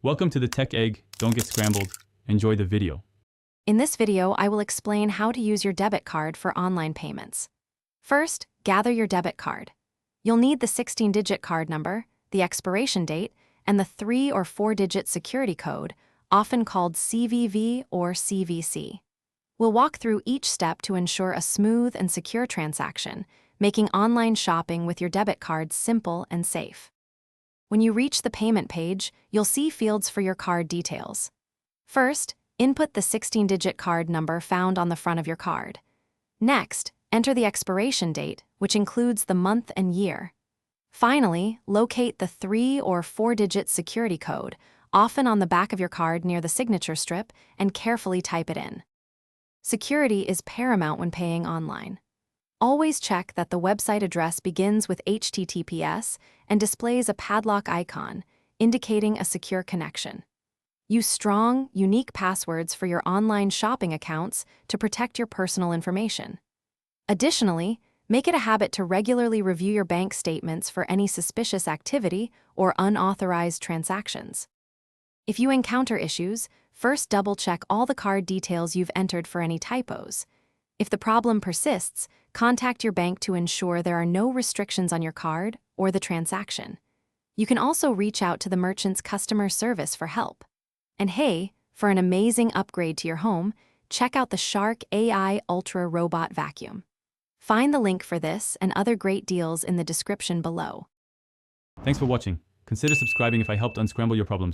Welcome to the Tech Egg. Don't get scrambled. Enjoy the video. In this video, I will explain how to use your debit card for online payments. First, gather your debit card. You'll need the 16-digit card number, the expiration date, and the 3- or 4-digit security code, often called CVV or CVC. We'll walk through each step to ensure a smooth and secure transaction, making online shopping with your debit card simple and safe. When you reach the payment page, you'll see fields for your card details. First, input the 16-digit card number found on the front of your card. Next, enter the expiration date, which includes the month and year. Finally, locate the 3- or 4-digit security code, often on the back of your card near the signature strip, and carefully type it in. Security is paramount when paying online. Always check that the website address begins with HTTPS and displays a padlock icon, indicating a secure connection. Use strong, unique passwords for your online shopping accounts to protect your personal information. Additionally, make it a habit to regularly review your bank statements for any suspicious activity or unauthorized transactions. If you encounter issues, first double-check all the card details you've entered for any typos. If the problem persists, contact your bank to ensure there are no restrictions on your card or the transaction. You can also reach out to the merchant's customer service for help. And hey, for an amazing upgrade to your home, check out the Shark AI Ultra Robot Vacuum. Find the link for this and other great deals in the description below. Thanks for watching. Consider subscribing if I helped unscramble your problems.